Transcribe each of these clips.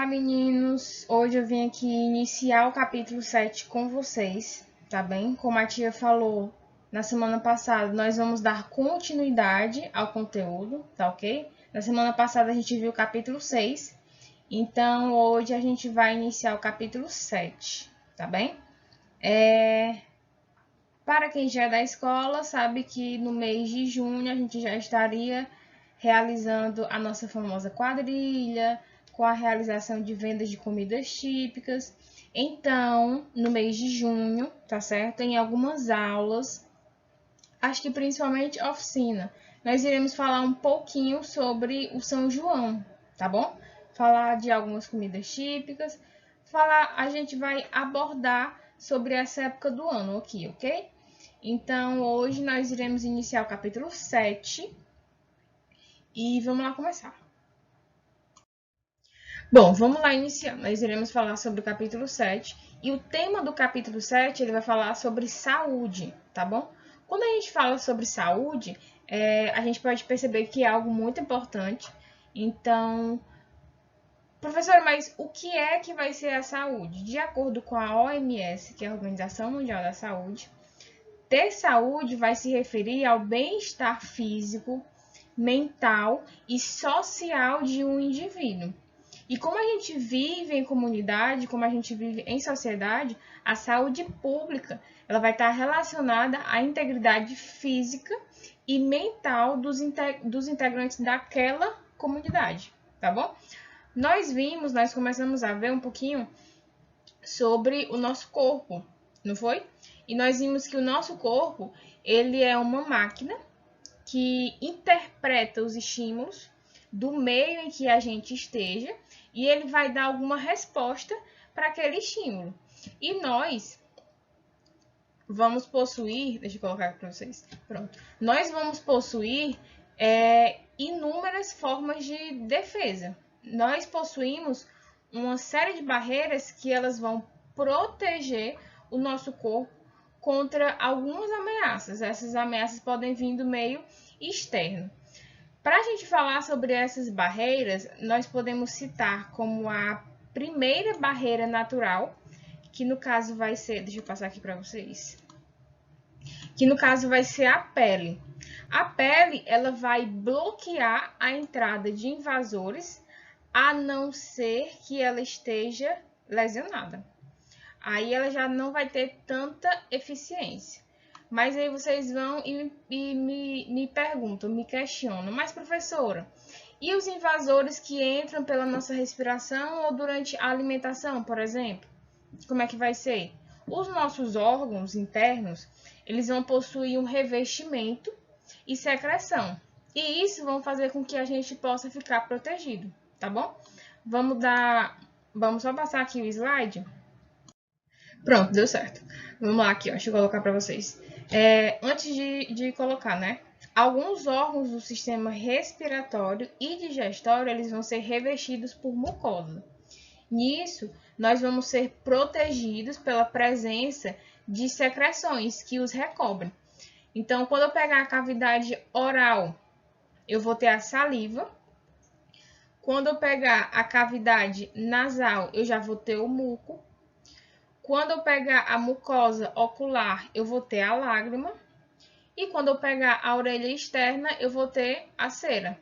Olá, meninos! Hoje eu vim aqui iniciar o capítulo 7 com vocês, tá bem? Como a tia falou na semana passada, nós vamos dar continuidade ao conteúdo, tá ok? Na semana passada a gente viu o capítulo 6, então hoje a gente vai iniciar o capítulo 7, tá bem? Para quem já é da escola, sabe que no mês de junho a gente já estaria realizando a nossa famosa quadrilha, com a realização de vendas de comidas típicas. Então, no mês de junho, tá certo? Em algumas aulas, acho que principalmente oficina, nós iremos falar um pouquinho sobre o São João, tá bom? Falar de algumas comidas típicas, a gente vai abordar sobre essa época do ano aqui, ok? Então, hoje nós iremos iniciar o capítulo 7 e vamos lá começar. Bom, vamos lá iniciar. Nós iremos falar sobre o capítulo 7 e o tema do capítulo 7 ele vai falar sobre saúde, tá bom? Quando a gente fala sobre saúde, a gente pode perceber que é algo muito importante. Então, professora, mas o que é que vai ser a saúde? De acordo com a OMS, que é a Organização Mundial da Saúde, ter saúde vai se referir ao bem-estar físico, mental e social de um indivíduo. E como a gente vive em comunidade, como a gente vive em sociedade, a saúde pública ela vai estar relacionada à integridade física e mental dos integrantes daquela comunidade, tá bom? Nós começamos a ver um pouquinho sobre o nosso corpo, não foi? E nós vimos que o nosso corpo ele é uma máquina que interpreta os estímulos do meio em que a gente esteja e ele vai dar alguma resposta para aquele estímulo. E nós vamos possuir, deixa eu colocar aqui para vocês, pronto. Nós vamos possuir inúmeras formas de defesa. Nós possuímos uma série de barreiras que elas vão proteger o nosso corpo contra algumas ameaças. Essas ameaças podem vir do meio externo. Para a gente falar sobre essas barreiras, nós podemos citar como a primeira barreira natural, que no caso vai ser, deixa eu passar aqui para vocês, que no caso vai ser a pele. A pele, ela vai bloquear a entrada de invasores, a não ser que ela esteja lesionada. Aí ela já não vai ter tanta eficiência. Mas aí vocês vão e me perguntam, me questionam, mas professora, e os invasores que entram pela nossa respiração ou durante a alimentação, por exemplo? Como é que vai ser? Os nossos órgãos internos, eles vão possuir um revestimento e secreção. E isso vão fazer com que a gente possa ficar protegido, tá bom? Vamos só passar aqui o slide. Pronto, deu certo. Vamos lá aqui, ó, deixa eu colocar para vocês. Antes de colocar, né? Alguns órgãos do sistema respiratório e digestório, eles vão ser revestidos por mucosa. Nisso, nós vamos ser protegidos pela presença de secreções que os recobrem. Então, quando eu pegar a cavidade oral, eu vou ter a saliva. Quando eu pegar a cavidade nasal, eu já vou ter o muco. Quando eu pegar a mucosa ocular, eu vou ter a lágrima. E quando eu pegar a orelha externa, eu vou ter a cera.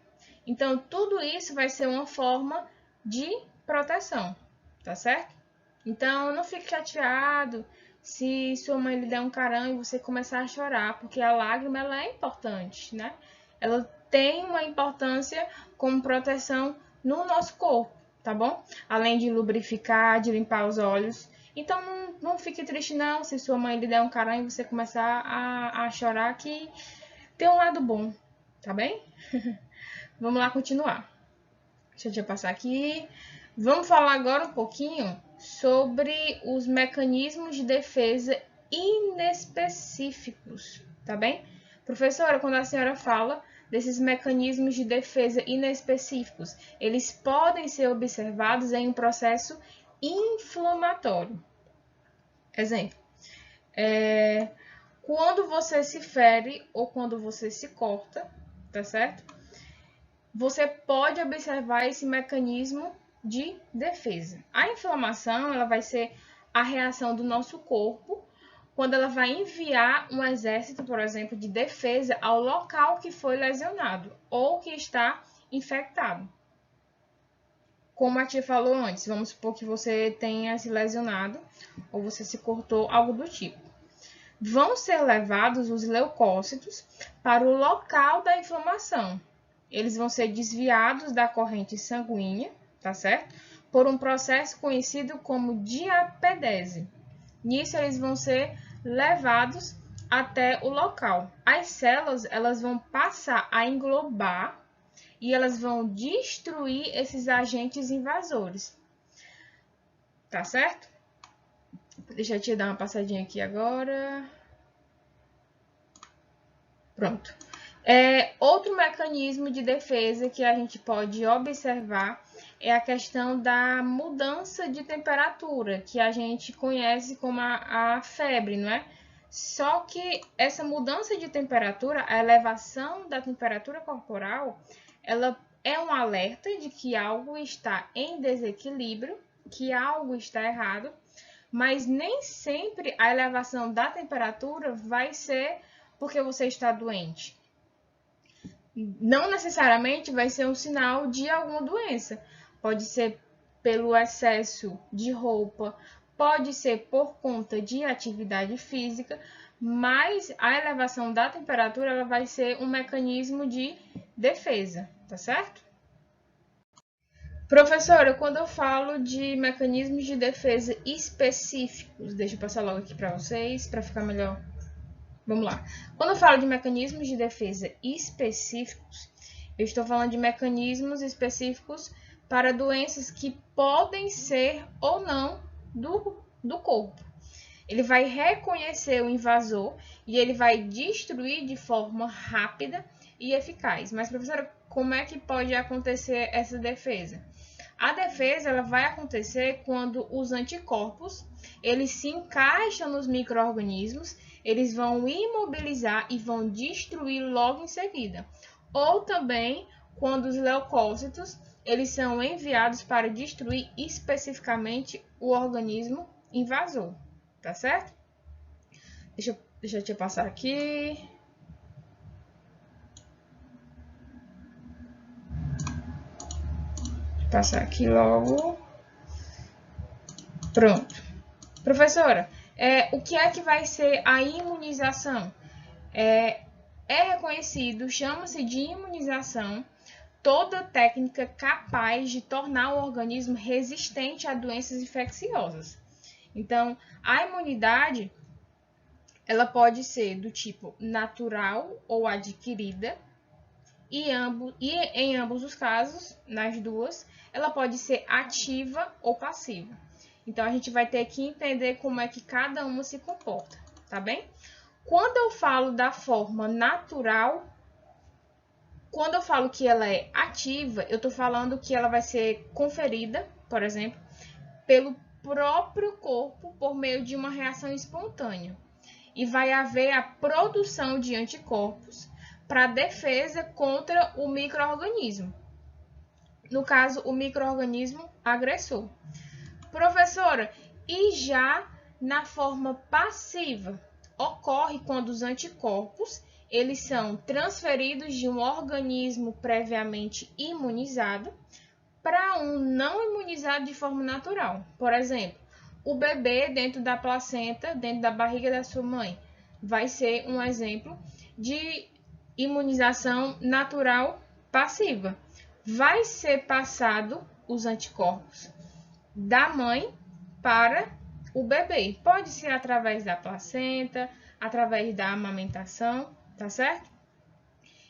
Então, tudo isso vai ser uma forma de proteção, tá certo? Então, não fique chateado se sua mãe lhe der um carão e você começar a chorar, porque a lágrima ela é importante, né? Ela tem uma importância como proteção no nosso corpo, tá bom? Além de lubrificar, de limpar os olhos. Então, não fique triste não se sua mãe lhe der um carão e você começar a chorar, que tem um lado bom, tá bem? Vamos lá continuar. Deixa eu passar aqui. Vamos falar agora um pouquinho sobre os mecanismos de defesa inespecíficos, tá bem? Professora, quando a senhora fala desses mecanismos de defesa inespecíficos, eles podem ser observados em um processo inflamatório. Exemplo, quando você se fere ou quando você se corta, tá certo? Você pode observar esse mecanismo de defesa. A inflamação, ela vai ser a reação do nosso corpo quando ela vai enviar um exército, por exemplo, de defesa ao local que foi lesionado ou que está infectado. Como a tia falou antes, vamos supor que você tenha se lesionado ou você se cortou, algo do tipo. Vão ser levados os leucócitos para o local da inflamação. Eles vão ser desviados da corrente sanguínea, tá certo? Por um processo conhecido como diapedese. Nisso, eles vão ser levados até o local. As células, elas vão passar a englobar e elas vão destruir esses agentes invasores. Tá certo? Deixa eu te dar uma passadinha aqui agora. Pronto. Outro mecanismo de defesa que a gente pode observar é a questão da mudança de temperatura, que a gente conhece como a febre, não é? Só que essa mudança de temperatura, a elevação da temperatura corporal, ela é um alerta de que algo está em desequilíbrio, que algo está errado, mas nem sempre a elevação da temperatura vai ser porque você está doente. Não necessariamente vai ser um sinal de alguma doença. Pode ser pelo excesso de roupa, pode ser por conta de atividade física, mas a elevação da temperatura ela vai ser um mecanismo de defesa, tá certo? Professora, quando eu falo de mecanismos de defesa específicos, deixa eu passar logo aqui para vocês, para ficar melhor. Vamos lá. Quando eu falo de mecanismos de defesa específicos, eu estou falando de mecanismos específicos para doenças que podem ser ou não do corpo. Ele vai reconhecer o invasor e ele vai destruir de forma rápida e eficaz. Mas, professora, como é que pode acontecer essa defesa? A defesa ela vai acontecer quando os anticorpos eles se encaixam nos micro-organismos, eles vão imobilizar e vão destruir logo em seguida. Ou também quando os leucócitos eles são enviados para destruir especificamente o organismo invasor, tá certo? Deixa eu passar aqui. Passar aqui logo. Pronto. Professora, o que é que vai ser a imunização? É reconhecido, chama-se de imunização, toda técnica capaz de tornar o organismo resistente a doenças infecciosas. Então, a imunidade, ela pode ser do tipo natural ou adquirida, e em ambos os casos, nas duas, ela pode ser ativa ou passiva. Então, a gente vai ter que entender como é que cada uma se comporta, tá bem? Quando eu falo da forma natural, quando eu falo que ela é ativa, eu estou falando que ela vai ser conferida, por exemplo, pelo próprio corpo por meio de uma reação espontânea. E vai haver a produção de anticorpos para defesa contra o micro-organismo. No caso, o micro-organismo agressor. Professora, e já na forma passiva, ocorre quando os anticorpos eles são transferidos de um organismo previamente imunizado para um não imunizado de forma natural. Por exemplo, o bebê dentro da placenta, dentro da barriga da sua mãe, vai ser um exemplo de imunização natural passiva. Vai ser passado os anticorpos da mãe para o bebê. Pode ser através da placenta, através da amamentação, tá certo?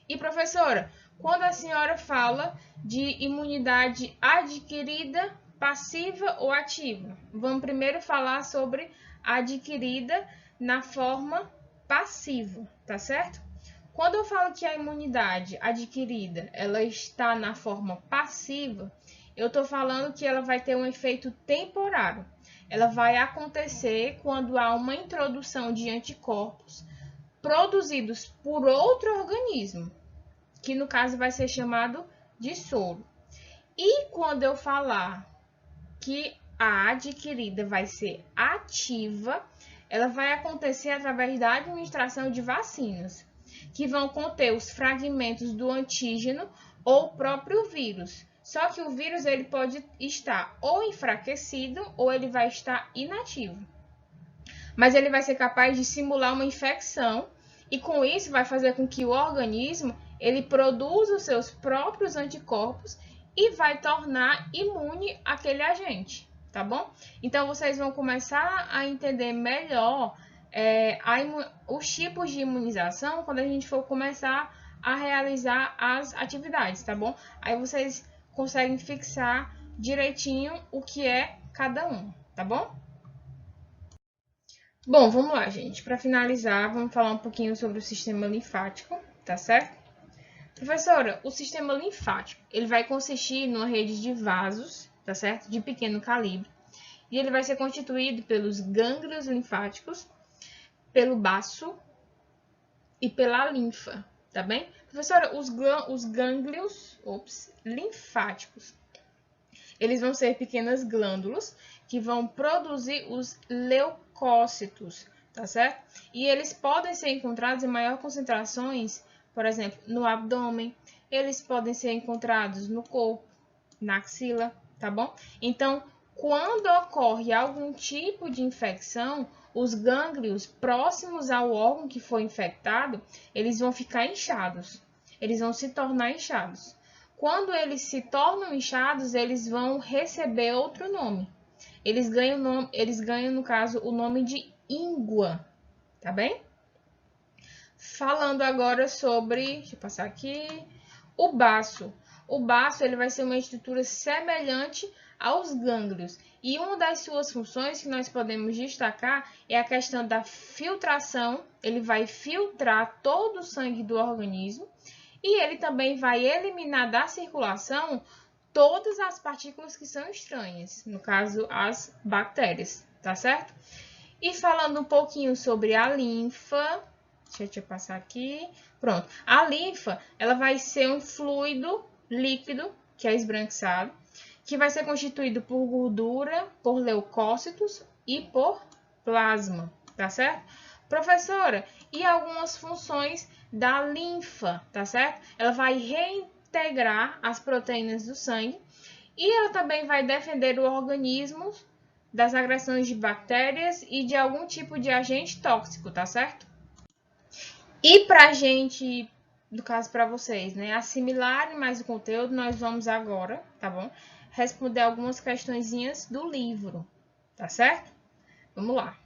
E professora, quando a senhora fala de imunidade adquirida, passiva ou ativa? Vamos primeiro falar sobre adquirida na forma passiva, tá certo? Quando eu falo que a imunidade adquirida ela está na forma passiva, eu estou falando que ela vai ter um efeito temporário. Ela vai acontecer quando há uma introdução de anticorpos produzidos por outro organismo, que no caso vai ser chamado de soro. E quando eu falar que a adquirida vai ser ativa, ela vai acontecer através da administração de vacinas, que vão conter os fragmentos do antígeno ou o próprio vírus. Só que o vírus ele pode estar ou enfraquecido ou ele vai estar inativo. Mas ele vai ser capaz de simular uma infecção e com isso vai fazer com que o organismo ele produza os seus próprios anticorpos e vai tornar imune aquele agente, tá bom? Então vocês vão começar a entender melhor os tipos de imunização quando a gente for começar a realizar as atividades, tá bom? Aí vocês conseguem fixar direitinho o que é cada um, tá bom? Bom, vamos lá, gente. Para finalizar, vamos falar um pouquinho sobre o sistema linfático, tá certo? Professora, o sistema linfático, ele vai consistir numa rede de vasos, tá certo? De pequeno calibre. E ele vai ser constituído pelos gânglios linfáticos, pelo baço e pela linfa, tá bem? Professora, os gânglios linfáticos, eles vão ser pequenas glândulas que vão produzir os leucócitos, tá certo? E eles podem ser encontrados em maiores concentrações, por exemplo, no abdômen. Eles podem ser encontrados no corpo, na axila, tá bom? Então, quando ocorre algum tipo de infecção, os gânglios próximos ao órgão que foi infectado, eles vão ficar inchados. Eles vão se tornar inchados. Quando eles se tornam inchados, eles vão receber outro nome. Eles ganham, no caso, o nome de íngua, tá bem? Falando agora sobre, deixa eu passar aqui, o baço. O baço ele vai ser uma estrutura semelhante aos gânglios. E uma das suas funções que nós podemos destacar é a questão da filtração. Ele vai filtrar todo o sangue do organismo e ele também vai eliminar da circulação todas as partículas que são estranhas, no caso as bactérias, tá certo? E falando um pouquinho sobre a linfa, deixa eu passar aqui, pronto. A linfa, ela vai ser um fluido líquido, que é esbranquiçado, que vai ser constituído por gordura, por leucócitos e por plasma, tá certo? Professora, e algumas funções da linfa, tá certo? Ela vai reintegrar as proteínas do sangue e ela também vai defender o organismo das agressões de bactérias e de algum tipo de agente tóxico, tá certo? E pra gente, no caso para vocês, né, assimilarem mais o conteúdo, nós vamos agora, tá bom? Responder algumas questõezinhas do livro, tá certo? Vamos lá.